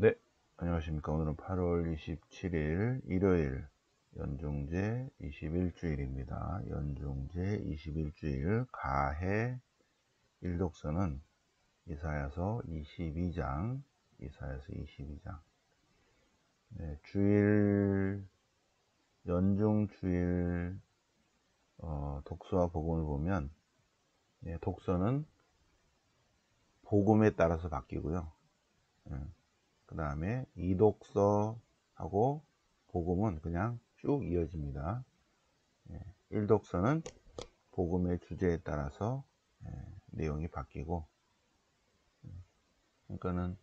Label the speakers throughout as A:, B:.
A: 네, 안녕하십니까. 오늘은 8월 27일 일요일 연중제 21주일입니다. 연중제 21주일 가해 일독서는 이사야서 22장, 이사야서 22장. 네, 연중주일 독서와 복음을 보면, 독서는 복음에 따라서 바뀌고요. 그 다음에 이독서하고 복음은 그냥 쭉 이어집니다. 일독서는 복음의 주제에 따라서 내용이 바뀌고, 그러니까는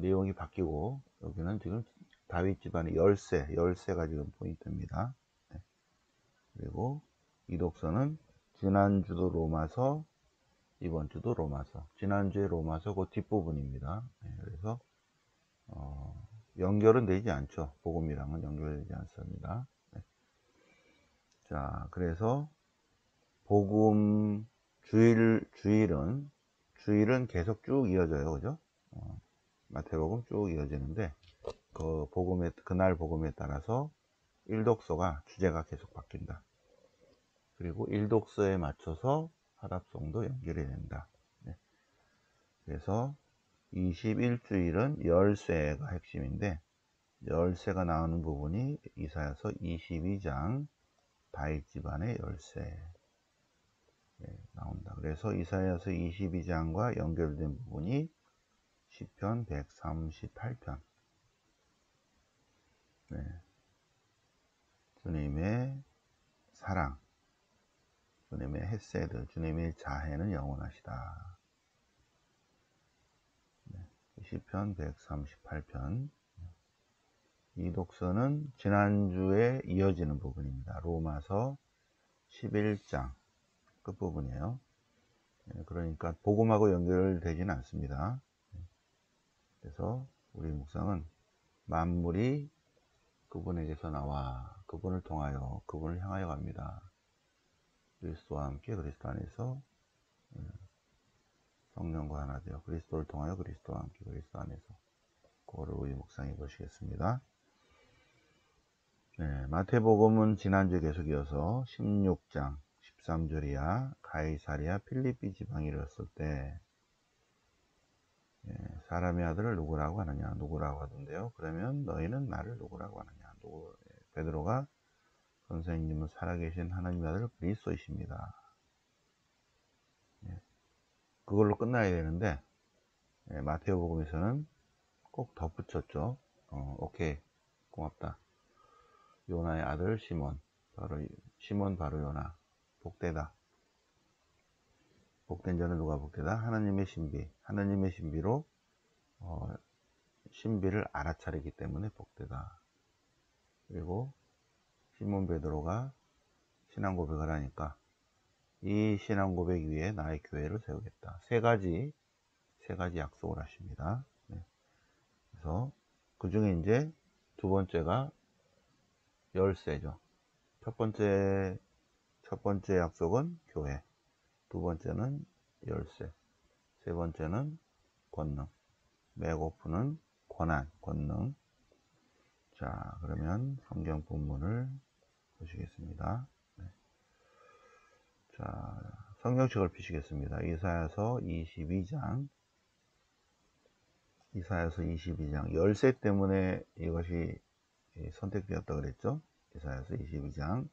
A: 내용이 바뀌고, 여기는 지금 다윗 집안의 열쇠가 지금 포인트입니다. 그리고 이독서는 지난주도 로마서, 이번 주도 로마서, 지난주에 로마서 그 뒷부분입니다. 그래서 연결은 되지 않죠. 복음이랑은 연결되지 않습니다. 자, 그래서 복음 주일은 계속 쭉 이어져요. 그죠? 마태복음 쭉 이어지는데, 그날 복음에 따라서 일독서가 주제가 계속 바뀐다. 그리고 일독서에 맞춰서 화답송도 연결이 된다. 그래서 21주일은 열쇠가 핵심인데, 열쇠가 나오는 부분이 이사야서 22장 다윗 집안의 열쇠 나온다. 그래서 이사야서 22장과 연결된 부분이 시편 138편. 주님의 사랑, 주님의 헤세드, 주님의 자애는 영원하시다. 시편 138편. 이 독서는 지난주에 이어지는 부분입니다. 로마서 11장 끝부분이에요. 그러니까 복음하고 연결되지는 않습니다. 그래서 우리 묵상은 만물이 그분에게서 나와 그분을 통하여 그분을 향하여 갑니다. 그리스도와 함께 그리스도 안에서 성령과 하나 되어 그리스도를 통하여 그리스도와 함께 그리스도 안에서, 그거를 우리 묵상해 보시겠습니다. 마태복음은 지난주에 계속 이어서 16장 13절이야 가이사랴 필리피 지방에 이르렀을 때 사람의 아들을 누구라고 하느냐, 누구라고 하던데요. 그러면 너희는 나를 누구라고 하느냐. 베드로가 선생님은 살아계신 하나님의 아들 그리스도이십니다. 그걸로 끝나야 되는데 마태복음에서는 꼭 덧붙였죠. 오케이, 고맙다. 요나의 아들 시몬, 바로 요나, 복되다. 복된 자는 누가 복되다? 하나님의 신비로 신비를 알아차리기 때문에 복되다. 그리고 시몬 베드로가 신앙 고백을 하니까 이 신앙 고백 위에 나의 교회를 세우겠다. 세 가지 약속을 하십니다. 그래서 그 중에 이제 두 번째가 열쇠죠. 첫 번째 약속은 교회, 두 번째는 열쇠, 세 번째는 권능, 메고 푸는 권능. 자, 그러면 성경 본문을 보시겠습니다. 자, 성경책을 펴시겠습니다. 이사야서 22장. 열쇠 때문에 이것이 선택되었다 그랬죠. 이사야서 22장.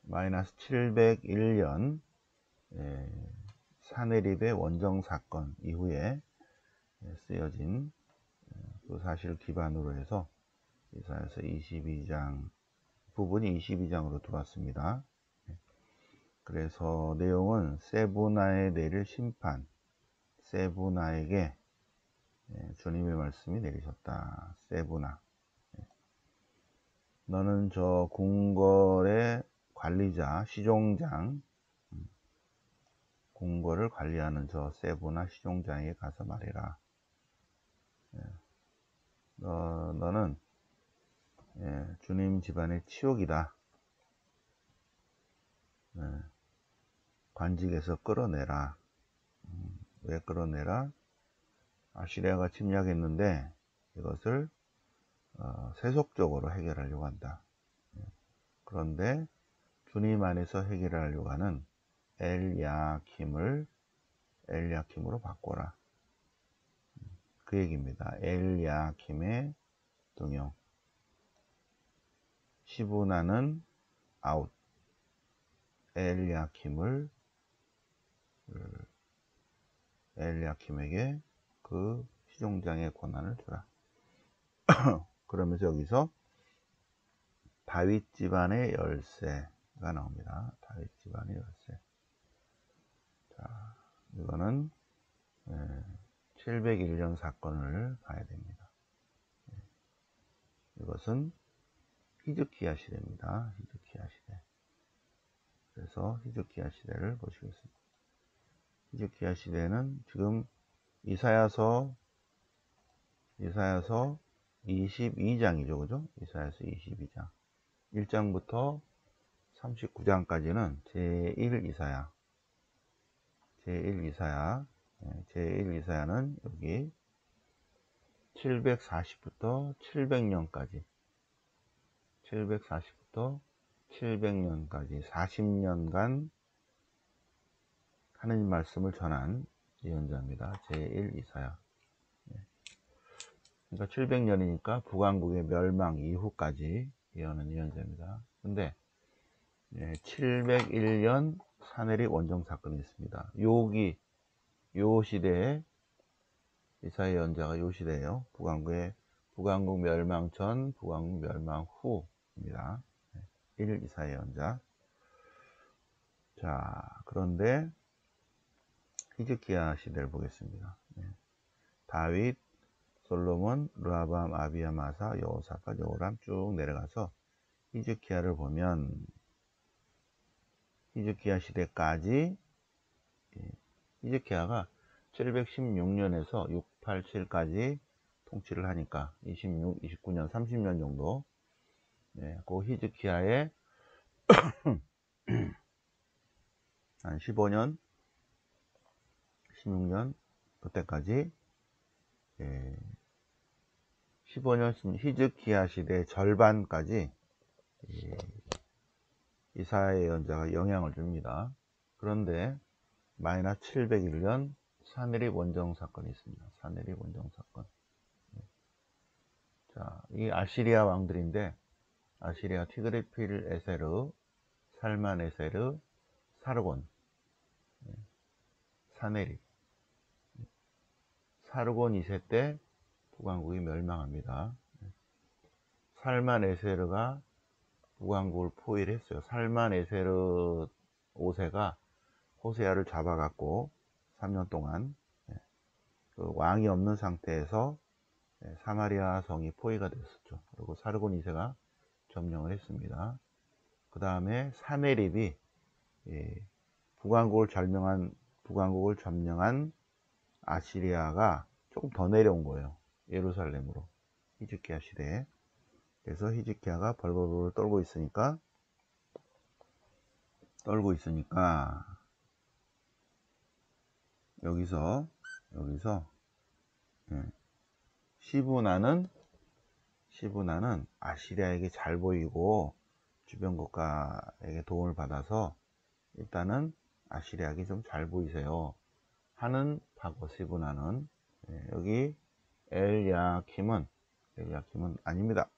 A: 마이너스 701년 사내립의 원정 사건 이후에 쓰여진 그 사실을 기반으로 해서 이사야서 22장 부분이 22장으로 들어왔습니다. 그래서 내용은 세브나에 내릴 심판, 세브나에게 주님의 말씀이 내리셨다. 세브나, 너는 저 궁궐의 관리자, 시종장, 궁궐을 관리하는 저 세브나 시종장에게 가서 말해라. 너는 주님 집안의 치욕이다. 관직에서 끌어내라. 왜 끌어내라? 아시리아가 침략했는데 이것을 세속적으로 해결하려고 한다. 그런데 주님 안에서 해결하려고 하는 엘야킴으로 바꿔라. 그 얘기입니다. 엘야킴의 등용. 시브나는 아웃. 엘야킴에게 그 시종장의 권한을 주라. 그러면서 여기서 다윗 집안의 열쇠가 나옵니다. 다윗 집안의 열쇠. 자, 이거는 701년 사건을 봐야 됩니다. 이것은 히즈키야 시대입니다. 히즈키야 시대. 그래서 히즈키야 시대를 보시겠습니다. 히즈키야 시대는 지금 이사야서 22장이죠. 그죠? 이사야서 22장. 1장부터 39장까지는 제1이사야. 제1이사야는 여기 740부터 700년까지 40년간 하느님 말씀을 전한 예언자입니다. 제1이사야. 그러니까 700년이니까 북왕국의 멸망 이후까지 예언한 예언자입니다. 근데 701년 사내립 원정 사건이 있습니다. 요 시대에 이사야 예언자가 요 시대예요. 북왕국 멸망 전, 북왕국 멸망 후입니다. 1 이사야 예언자. 자, 그런데 히즈키야 시대를 보겠습니다. 다윗, 솔로몬, 르하밤, 아비야, 마사, 여호사밧, 여호람 쭉 내려가서 히즈키야를 보면 히즈키야 시대까지 히즈키야가 716년에서 687까지 통치를 하니까 29년, 30년 정도 그 히즈키야의 한 15년, 16년 그때까지 15년 히즈키야 시대 절반까지 이사야 예언자가 영향을 줍니다. 그런데 마이너스 701년 사내립 원정 사건이 있습니다. 사내립 원정 사건. 자, 이 아시리아 왕들인데 아시리아 티그리필 에세르, 살만 에세르, 사르곤, 사내립. 사르곤 2세 때 북왕국이 멸망합니다. 살만 에세르가 북왕국을 포위했어요. 살만 에세르 5세가 호세아를 잡아갖고 3년 동안 그 왕이 없는 상태에서 사마리아 성이 포위가 됐었죠. 그리고 사르곤 2세가 점령을 했습니다. 그 다음에 사내립이 북왕국을 점령한 아시리아가 조금 더 내려온 거예요. 예루살렘으로. 히즈키야 시대에. 그래서 히즈키야가 벌벌벌 떨고 있으니까 여기서 시브나는 아시리아에게 잘 보이고 주변 국가에게 도움을 받아서 일단은 아시리아에게 좀 잘 보이세요 하는 바고 시브나는 여기 엘야킴은 아닙니다.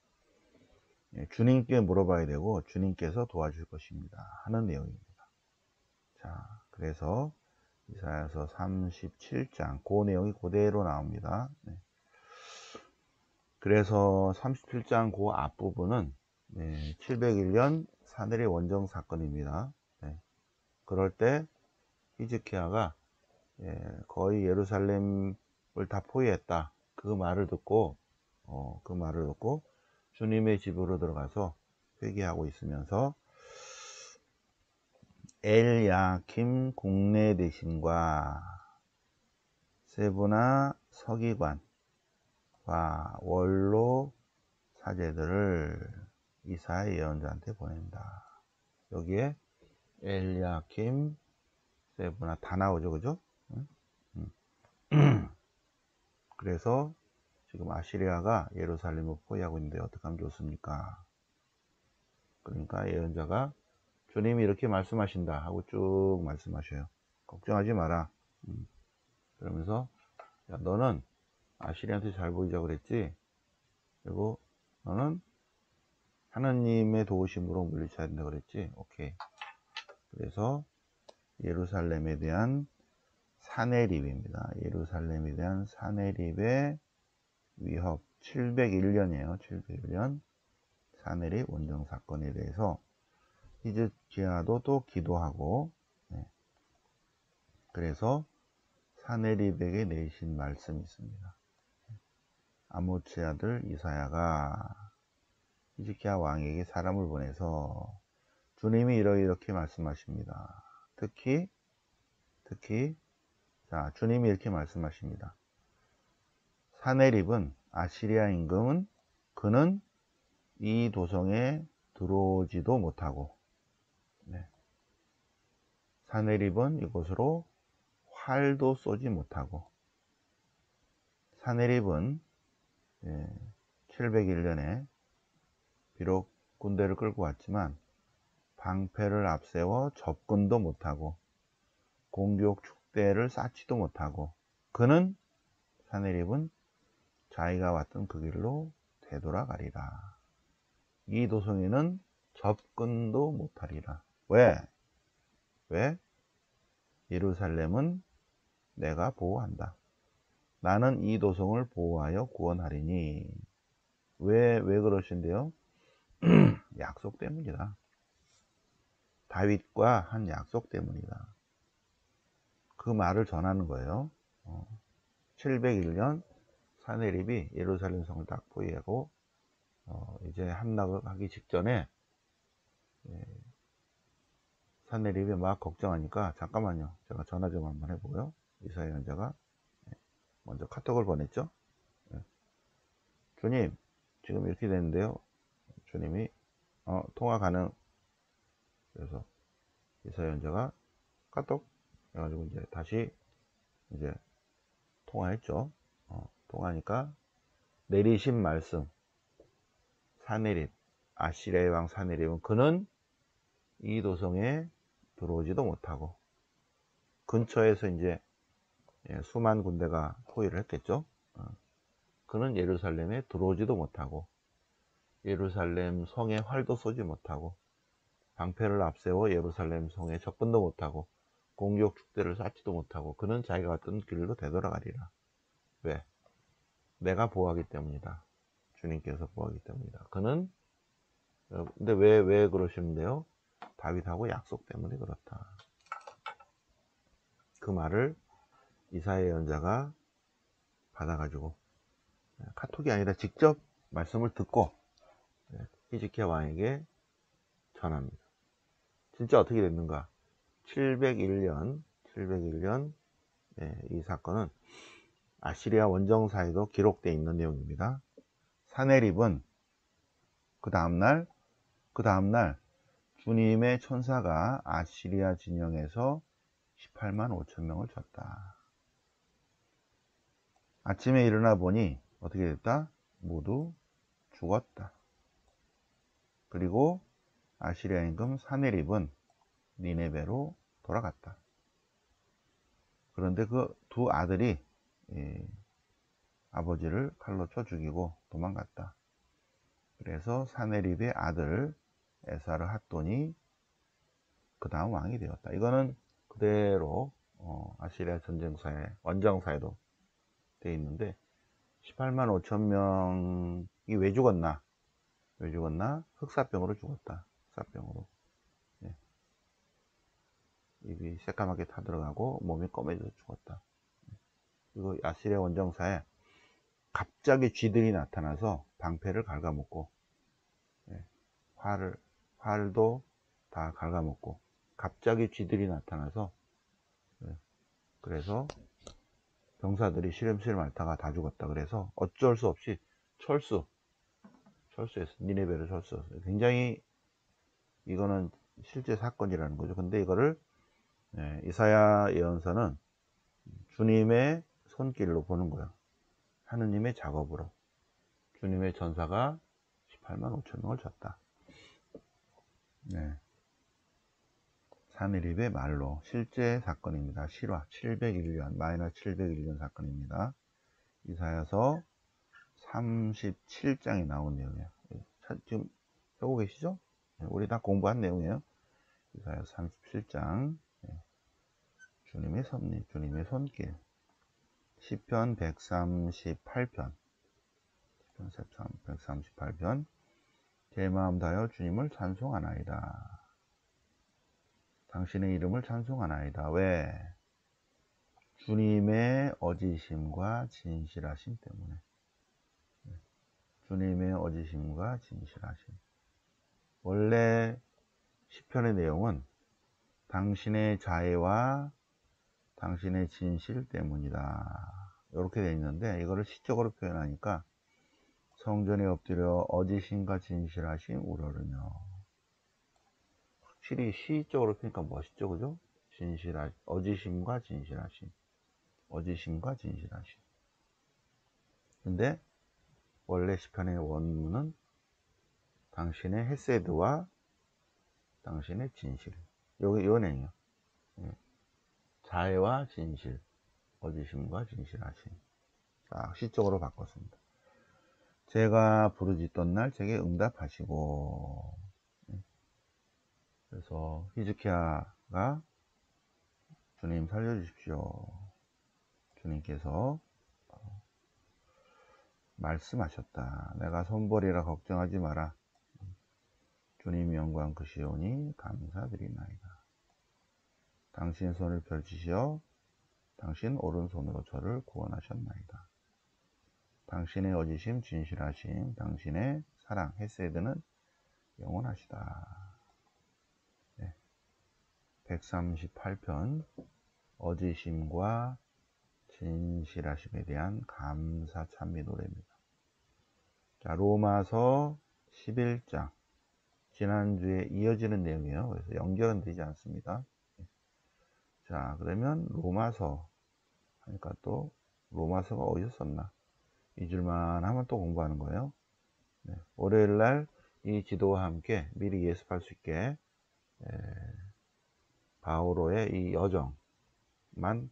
A: 주님께 물어봐야 되고 주님께서 도와줄 것입니다 하는 내용입니다. 자, 그래서 이사야서 37장 그 내용이 그대로 나옵니다. 그래서 37장 그 앞부분은 701년 사내립 원정 사건입니다. 그럴 때 히즈키야가 거의 예루살렘을 다 포위했다. 그 말을 듣고 주님의 집으로 들어가서 회개하고 있으면서 엘야킴 국내 대신과 세브나 서기관과 원로 사제들을 이사야 예언자한테 보낸다. 여기에 엘야킴, 세브나 다 나오죠, 그죠? 그래서 지금 아시리아가 예루살렘을 포위하고 있는데 어떻게 하면 좋습니까? 그러니까 예언자가 주님이 이렇게 말씀하신다 하고 쭉 말씀하셔요. 걱정하지 마라. 그러면서 야, 너는 아시리아한테 잘 보이자고 그랬지? 그리고 너는 하나님의 도우심으로 물리쳐야 된다 그랬지? 오케이. 그래서 예루살렘에 대한 사내립입니다. 예루살렘에 대한 사내립의 위협 701년이에요. 701년 사내립 원정 사건에 대해서 히즈키야도 또 기도하고, 네. 그래서 사내립에게 내신 말씀이 있습니다. 아모츠의 아들 이사야가 히즈키야 왕에게 사람을 보내서 주님이 이렇게 말씀하십니다. 특히 자, 주님이 이렇게 말씀하십니다. 사내립은 아시리아 임금은 그는 이 도성에 들어오지도 못하고, 네. 사내립은 이곳으로 활도 쏘지 못하고, 사내립은 701년에 비록 군대를 끌고 왔지만 방패를 앞세워 접근도 못하고 공격 축대를 쌓지도 못하고 그는 사내립은 자기가 왔던 그 길로 되돌아가리라. 이 도성에는 접근도 못하리라. 왜? 예루살렘은 내가 보호한다. 나는 이 도성을 보호하여 구원하리니. 왜 그러신데요? 약속 때문이다. 다윗과 한 약속 때문이다. 그 말을 전하는 거예요. 701년 사내립이 예루살렘 성을 딱 포위하고 이제 함락을 하기 직전에 사내립이 막 걱정하니까 잠깐만요. 제가 전화 좀 한번 해보고요. 이사야 연자가 먼저 카톡을 보냈죠. 주님, 지금 이렇게 됐는데요. 주님이 통화 가능. 그래서 이사야 연자가 카톡 해가지고 이제 다시 이제 통화했죠. 통화하니까 내리신 말씀, 사내립, 아시리아의 왕 사내립은 그는 이 도성에 들어오지도 못하고 근처에서 이제 수만 군대가 포위를 했겠죠. 그는 예루살렘에 들어오지도 못하고 예루살렘 성에 활도 쏘지 못하고 방패를 앞세워 예루살렘 성에 접근도 못하고 공격 축대를 쌓지도 못하고 그는 자기가 왔던 길로 되돌아가리라. 왜? 내가 보호하기 때문이다. 주님께서 보호하기 때문이다. 그는 근데 왜 그러시는데요? 다윗하고 약속 때문에 그렇다. 그 말을 이사야 예언자가 받아가지고 카톡이 아니라 직접 말씀을 듣고 히즈키야 왕에게 전합니다. 진짜 어떻게 됐는가? 701년 이 사건은 아시리아 원정사에도 기록되어 있는 내용입니다. 사내립은 그 다음날 주님의 천사가 아시리아 진영에서 18만 5천 명을 쳤다. 아침에 일어나 보니 어떻게 됐다? 모두 죽었다. 그리고 아시리아 임금 사내립은 니네베로 돌아갔다. 그런데 그 두 아들이 아버지를 칼로 쳐 죽이고 도망갔다. 그래서 사내립의 아들 에사르 핫돈이 그 다음 왕이 되었다. 이거는 그대로 아시리아 전쟁사에 원정사에도 되어 있는데 18만 5천 명이 왜 죽었나? 흑사병으로 죽었다. 흑사병으로. 입이 새까맣게 타들어가고 몸이 검해져서 죽었다. 그리고 아시리아 원정사에 갑자기 쥐들이 나타나서 방패를 갉아먹고 활도 다 갉아먹고 갑자기 쥐들이 나타나서 그래서 병사들이 시름시름 앓다가 다 죽었다. 그래서 어쩔 수 없이 철수했어. 니네베를 철수했어요. 굉장히 이거는 실제 사건이라는 거죠. 근데 이거를 이사야 예언서는 주님의 손길로 보는 거예요. 하느님의 작업으로 주님의 전사가 18만 5천 명을 쳤다. 네. 산해립의 말로 실제 사건입니다. 실화 701년 마이너스 701년 사건입니다. 이사야서 37장이 나온 내용이에요. 지금 펴고 계시죠? 우리 다 공부한 내용이에요. 이사야 37장. 주님의 섭리, 주님의 손길. 시편 138편. 시편 138편. 제 마음 다하여 주님을 찬송하나이다. 당신의 이름을 찬송하나이다. 왜? 주님의 어지심과 진실하심 때문에. 주님의 어지심과 진실하심. 원래 시편의 내용은 당신의 자애와 당신의 진실 때문이다. 이렇게 되어 있는데 이거를 시적으로 표현하니까 성전에 엎드려 어지심과 진실하심 우러르며. 확실히 시적으로 표현하니까 멋있죠, 그죠? 어지심과 진실하심. 어지심과 진실하심. 근데 원래 시편의 원문은 당신의 헤세드와 당신의 진실. 요 내용이요. 자애와 진실, 어지심과 진실하심. 딱 시적으로 바꿨습니다. 제가 부르짖던 날 제게 응답하시고. 그래서 히즈키야가 주님 살려주십시오. 주님께서 말씀하셨다. 내가 손벌이라 걱정하지 마라. 주님 영광 크시오니 감사드리나이다. 당신 손을 펼치시어 당신 오른손으로 저를 구원하셨나이다. 당신의 어지심 진실하심 당신의 사랑 헤세드는 영원하시다. 네. 138편 어지심과 진실하심에 대한 감사 찬미 노래입니다. 자, 로마서 11장 지난주에 이어지는 내용이에요. 그래서 연결은 되지 않습니다. 자, 그러면 로마서 하니까 또 로마서가 어디서 썼나? 이 줄만 하면 또 공부하는 거예요. 네, 월요일날 이 지도와 함께 미리 예습할 수 있게 바오로의 이 여정만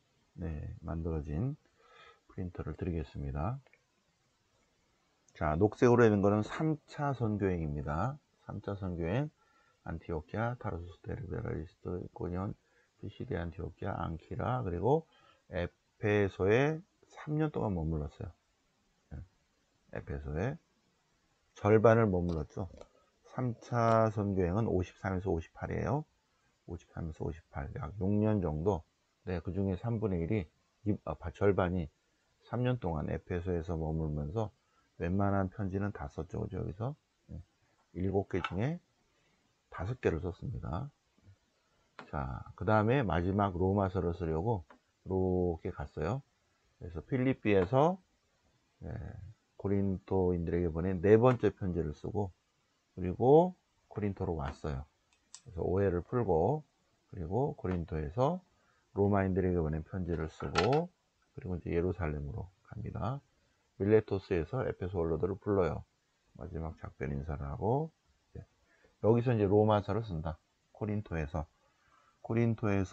A: 만들어진 프린터를 드리겠습니다. 자, 녹색으로 있는 거는 3차 선교행입니다. 3차 선교행 안티오키아, 타르수스, 데르베라, 리스트, 이코니온, 피시디, 안티오키아, 앙키라, 그리고 에페소에 3년 동안 머물렀어요. 에페소에 절반을 머물렀죠. 3차 선교행은 53에서 58이에요. 53에서 58, 약 6년 정도. 네, 그 중에 3분의 1이, 절반이 3년 동안 에페소에서 머물면서 웬만한 편지는 다 썼죠. 그죠? 여기서 7개 중에 5개를 썼습니다. 자, 그 다음에 마지막 로마서를 쓰려고 이렇게 갔어요. 그래서 필리피에서 고린토인들에게 보낸 4번째 편지를 쓰고, 그리고 고린토로 왔어요. 그래서 오해를 풀고, 그리고 고린토에서 로마인들에게 보낸 편지를 쓰고, 그리고 이제 예루살렘으로 갑니다. 밀레토스에서 에페소 원로들을 불러요. 마지막 작별 인사를 하고, 여기서 이제 로마서를 쓴다. 코린토에서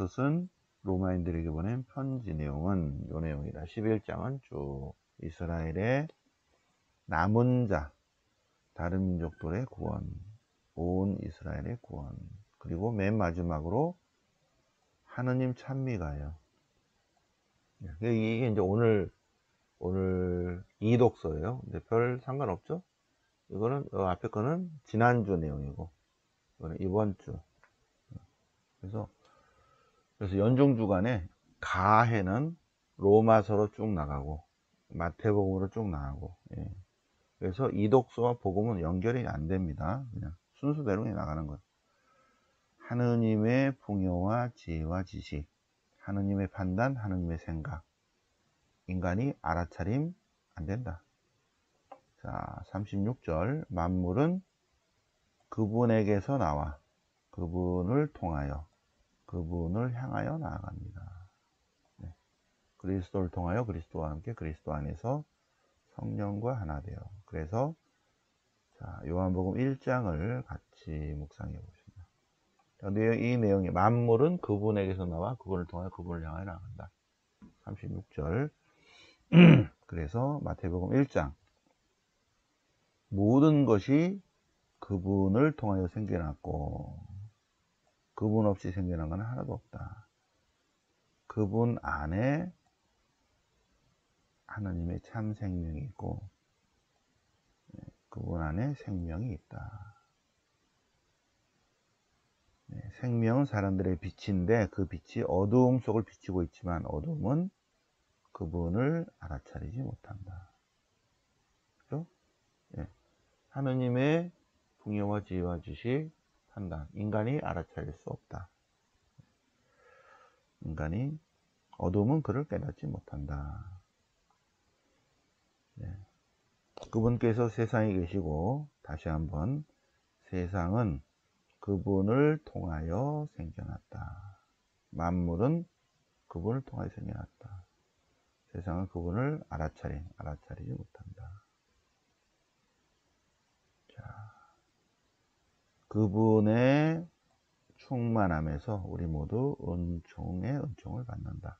A: 쓴 로마인들에게 보낸 편지 내용은 요 내용이다. 11장은 쭉 이스라엘의 남은 자, 다른 민족들의 구원, 온 이스라엘의 구원, 그리고 맨 마지막으로 하느님 찬미가요. 이게 이제 오늘 이독서예요. 근데 별 상관없죠? 이거는 앞에 거는 지난주 내용이고, 이거는 이번 주. 그래서 연중 주간에 가해는 로마서로 쭉 나가고 마태복음으로 쭉 나가고. 그래서 이독서와 복음은 연결이 안 됩니다. 그냥 순서대로 나가는 거예요. 하느님의 풍요와 지혜와 지식, 하느님의 판단, 하느님의 생각, 인간이 알아차림 안 된다. 자, 36절 만물은 그분에게서 나와 그분을 통하여 그분을 향하여 나아갑니다. 그리스도를 통하여 그리스도와 함께 그리스도 안에서 성령과 하나 되어. 그래서 자, 요한복음 1장을 같이 묵상해 보십니다. 이 내용이 만물은 그분에게서 나와 그분을 통하여 그분을 향하여 나간다. 36절. 그래서 마태복음 1장 모든 것이 그분을 통하여 생겨났고 그분 없이 생겨난 건 하나도 없다. 그분 안에 하나님의 참 생명이 있고 그분 안에 생명이 있다. 생명은 사람들의 빛인데 그 빛이 어두움 속을 비추고 있지만 어두움은 그분을 알아차리지 못한다. 그렇죠? 하느님의 풍요와 지혜와 지식, 판단, 인간이 알아차릴 수 없다. 인간이 어두움은 그를 깨닫지 못한다. 그분께서 세상에 계시고 다시 한번 세상은 그분을 통하여 생겨났다. 만물은 그분을 통하여 생겨났다. 세상은 그분을 알아차리지 못한다. 자, 그분의 충만함에서 우리 모두 은총의 은총을 받는다.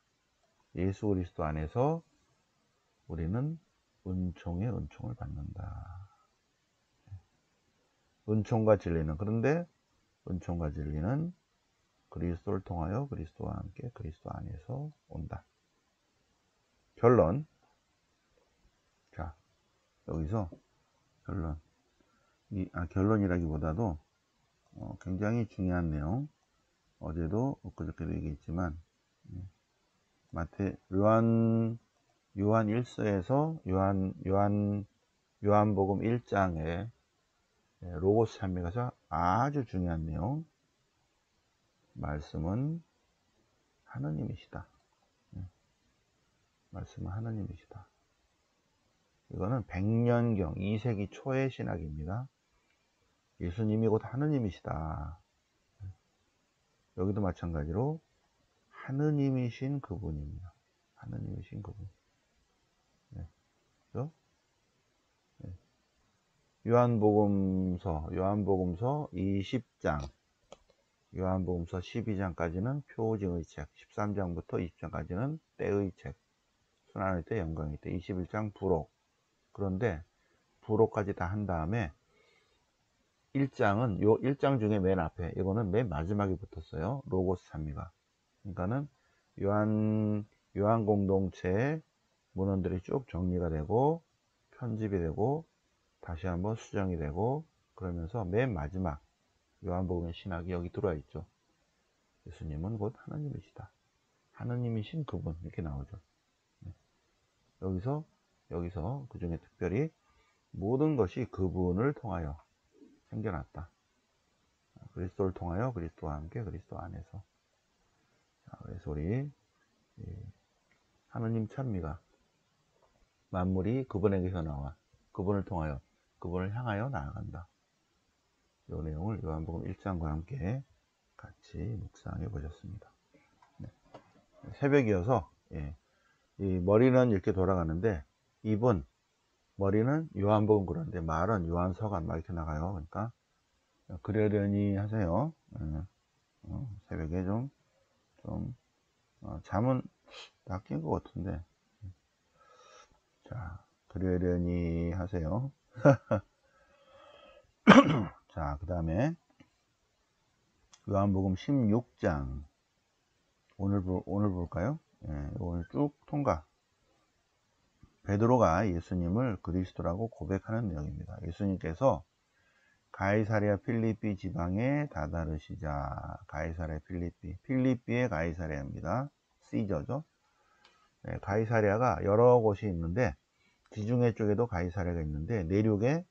A: 예수 그리스도 안에서 우리는 은총의 은총을 받는다. 은총과 진리는 그런데 은총과 진리는 그리스도를 통하여 그리스도와 함께 그리스도 안에서 온다. 결론. 자, 여기서 결론이라기보다도 굉장히 중요한 내용. 어제도 엊그저께도 얘기했지만 요한 1서에서 요한복음 1장에 로고스 찬미가서 아주 중요한 내용. 말씀은 하느님이시다. 말씀은 하느님이시다. 이거는 100년경 2세기 초의 신학입니다. 예수님이 곧 하느님이시다. 여기도 마찬가지로 하느님이신 그분입니다. 하느님이신 그분. 그렇죠? 요한복음서 20장, 요한복음서 12장까지는 표징의 책, 13장부터 20장까지는 때의 책, 순환의 때, 영광의 때, 21장 부록. 그런데 부록까지 다 한 다음에 1장은 요 1장 중에 맨 앞에, 이거는 맨 마지막에 붙었어요. 로고스 찬미가. 그러니까는 요한 공동체의 문헌들이 쭉 정리가 되고 편집이 되고 다시 한번 수정이 되고 그러면서 맨 마지막 요한복음의 신학이 여기 들어와 있죠. 예수님은 곧 하나님이시다. 하나님이신 그분 이렇게 나오죠. 여기서 그 중에 특별히 모든 것이 그분을 통하여 생겨났다. 그리스도를 통하여 그리스도와 함께 그리스도 안에서. 그래서 우리 하느님 찬미가 만물이 그분에게서 나와 그분을 통하여 그분을 향하여 나아간다. 이 내용을 요한복음 1장과 함께 같이 묵상해 보셨습니다. 새벽이어서 이 머리는 이렇게 돌아가는데 머리는 요한복음 그런데 말은 요한서간 막 이렇게 나가요. 그러니까 그러려니 하세요. 새벽에 좀 잠은 다 깬 것 같은데 자 그러려니 하세요. 자, 그 다음에 요한복음 16장 오늘 볼까요? 오늘 쭉 통과. 베드로가 예수님을 그리스도라고 고백하는 내용입니다. 예수님께서 가이사랴 필리피 지방에 다다르시자. 가이사랴 필리피의 가이사랴입니다. 시저죠. 가이사랴가 여러 곳이 있는데 지중해 쪽에도 가이사랴가 있는데 내륙에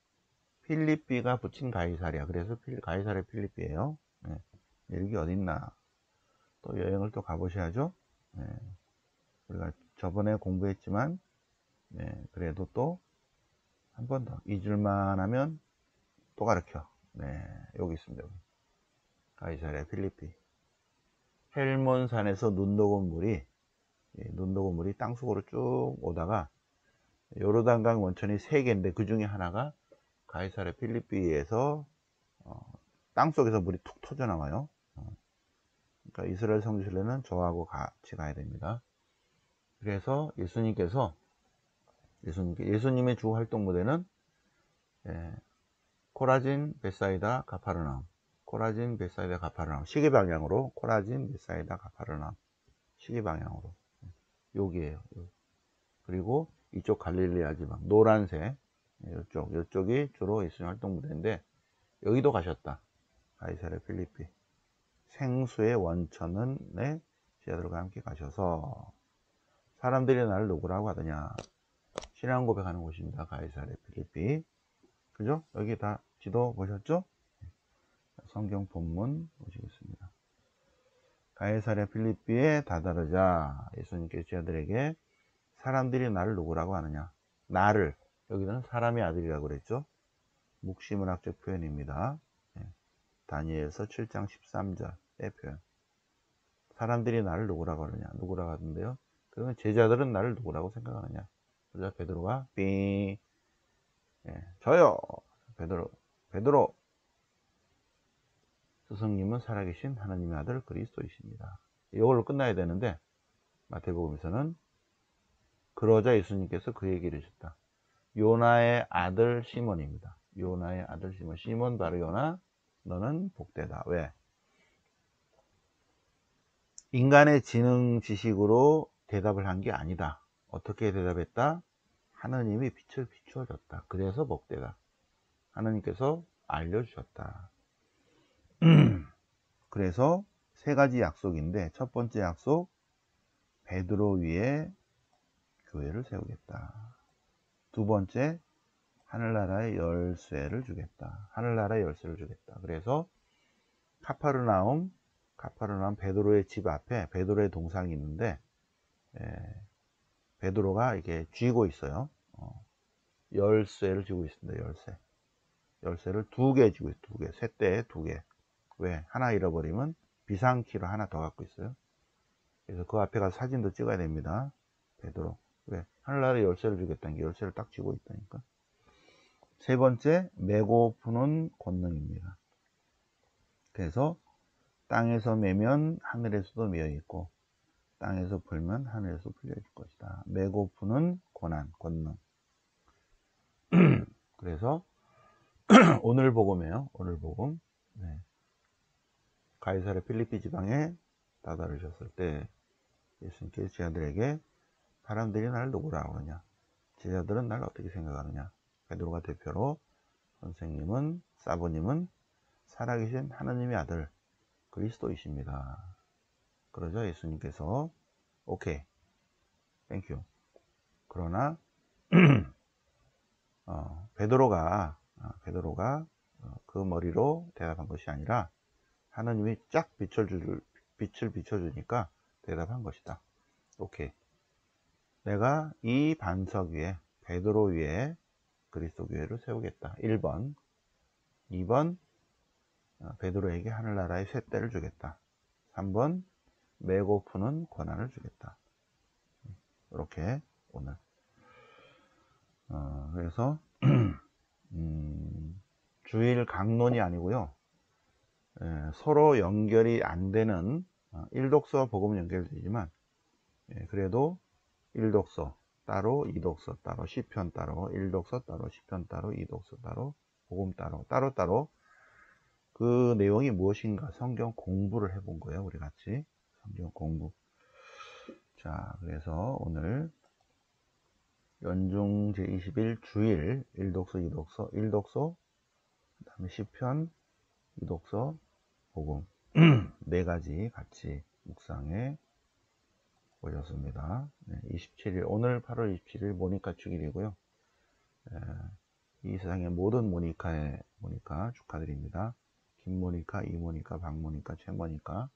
A: 필리피가 붙인 가이사랴. 그래서 가이사랴 필리피예요. 내륙이 어딨나? 또 여행을 또 가보셔야죠. 우리가 저번에 공부했지만 그래도 또 한 번 더 잊을만 하면 또 가르쳐. 여기 있습니다. 여기. 가이사랴 필리피. 헬몬산에서 눈 녹은 물이 땅속으로 쭉 오다가 요르단강 원천이 3개인데 그 중에 하나가 가이사랴 필리피에서 땅속에서 물이 툭 터져 나와요. 그러니까 이스라엘 성지순례는 저하고 같이 가야 됩니다. 그래서 예수님의 주 활동 무대는 코라진, 베사이다, 가파르나움, 코라진, 베사이다, 가파르나움, 시계 방향으로 코라진, 베사이다, 가파르나움, 시계 방향으로 여기에요. 그리고 이쪽 갈릴리아 지방 노란색 이쪽이 주로 예수님 활동 무대인데 여기도 가셨다. 가이사랴 필리피 생수의 원천에 제자들과 함께 가셔서 사람들이 나를 누구라고 하더냐. 신앙 고백하는 곳입니다. 가이사랴 필리피. 그죠? 여기 다 지도 보셨죠? 성경 본문 보시겠습니다. 가이사랴 필리피에 다다르자 예수님께서 제자들에게 사람들이 나를 누구라고 하느냐. 나를 여기는 사람의 아들이라고 그랬죠. 묵시문학적 표현입니다. 다니엘서 7장 13절의 표현. 사람들이 나를 누구라고 하느냐. 누구라고 하던데요. 그러면 제자들은 나를 누구라고 생각하느냐. 그래서 베드로가 저요. 베드로 스승님은 살아계신 하나님의 아들 그리스도이십니다. 이걸로 끝나야 되는데 마태복음에서는 그러자 예수님께서 그 얘기를 하셨다. 요나의 아들 시몬입니다. 요나의 아들 시몬 바로 요나 너는 복되다. 왜? 인간의 지능 지식으로 대답을 한 게 아니다. 어떻게 대답했다? 하나님이 빛을 비추어줬다. 그래서 복되다. 하나님께서 알려주셨다. 그래서 3가지 약속인데 첫 번째 약속 베드로 위에 교회를 세우겠다. 두 번째 하늘나라의 열쇠를 주겠다. 하늘나라의 열쇠를 주겠다. 그래서 카파르나움 베드로의 집 앞에 베드로의 동상이 있는데 베드로가 이렇게 쥐고 있어요. 열쇠를 쥐고 있습니다. 열쇠를 2개 쥐고 있어요. 2개. 셋대에 2개. 왜? 하나 잃어버리면 비상키로 하나 더 갖고 있어요. 그래서 그 앞에 가서 사진도 찍어야 됩니다. 베드로. 왜? 하늘나라의 열쇠를 주겠다는 게 열쇠를 딱 쥐고 있다니까. 세 번째, 메고 푸는 권능입니다. 그래서 땅에서 매면 하늘에서도 매어 있고 땅에서 풀면 하늘에서 풀려 있을 것이다. 메고 푸는 권능. 그래서 오늘 복음이에요. 오늘 복음. 가이사랴 필리피 지방에 다다르셨을 때 예수님께서 제자들에게 사람들이 나를 누구라고 하느냐, 제자들은 나를 어떻게 생각하느냐. 베드로가 대표로 선생님은 사부님은 살아계신 하나님의 아들 그리스도이십니다. 그러자 예수님께서 오케이, 땡큐. 그러나 베드로가 그 머리로 대답한 것이 아니라 하나님이 쫙 빛을 비춰주니까 대답한 것이다. 오케이. 내가 이 반석 위에 베드로 위에 그리스도 교회를 세우겠다. 1번. 2번 베드로에게 하늘나라의 쇳대를 주겠다. 3번 메고 푸는 권한을 주겠다. 이렇게 오늘 그래서 주일 강론이 아니고요. 서로 연결이 안 되는 일독서와 복음은 연결되지만 그래도 일독서 따로, 이독서 따로, 시편 따로, 일독서 따로, 시편 따로, 이독서 따로, 복음 따로 그 내용이 무엇인가 성경 공부를 해본 거예요. 우리 같이 성경 공부. 자, 그래서 오늘 연중 제21 주일 일독서, 이독서, 그 다음에 시편, 이독서, 복음 4가지 같이 묵상해 보셨습니다. 27일 오늘 8월 27일 모니카 축일이고요. 이 세상의 모든 모니카 축하드립니다. 김모니카, 이모니카, 박모니카, 최모니카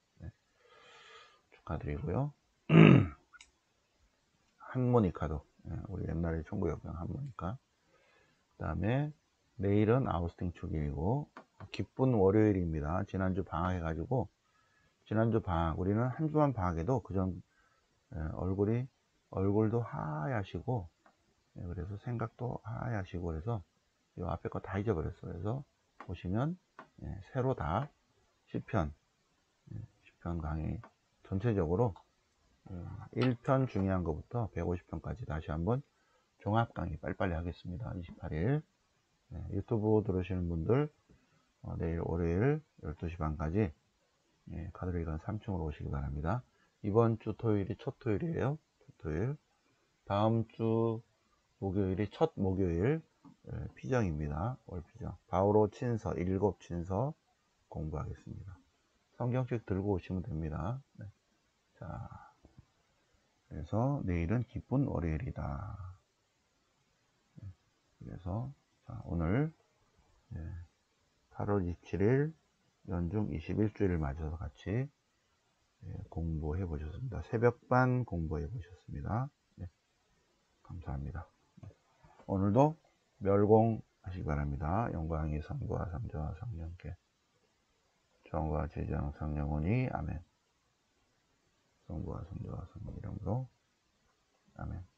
A: 축하드리고요. 한모니카도 우리 옛날에 총구역병 한모니카. 그 다음에 내일은 아우스팅 축일이고 기쁜 월요일입니다. 지난주 방학해가지고 지난주 방학 우리는 한 주만 방학해도 그전 얼굴도 하얗시고 그래서 생각도 하시고 그래서 이 앞에 거 다 잊어버렸어요. 그래서 보시면 새로 다 시편 강의 전체적으로 1편 중요한 것부터 150편까지 다시 한번 종합 강의 빨리빨리 하겠습니다. 28일 유튜브 들으시는 분들 내일 월요일 12시 반까지 가톨릭은 3층으로 오시기 바랍니다. 이번 주 토요일이 첫 토요일이에요. 첫 토요일. 다음 주 목요일이 첫 목요일 피정입니다. 월 피정. 바오로 친서 7친서 공부하겠습니다. 성경책 들고 오시면 됩니다. 네. 자, 그래서 내일은 기쁜 월요일이다. 그래서 자, 오늘 8월 27일 연중 21주일을 맞아서 같이 공부해 보셨습니다. 새벽반 공부해 보셨습니다. 네, 감사합니다. 오늘도 멸공 하시기 바랍니다. 영광이 성부와 성자와 성령께 정과 제장 성령오니 아멘. 성부와 성자와 성령 이름으로 아멘.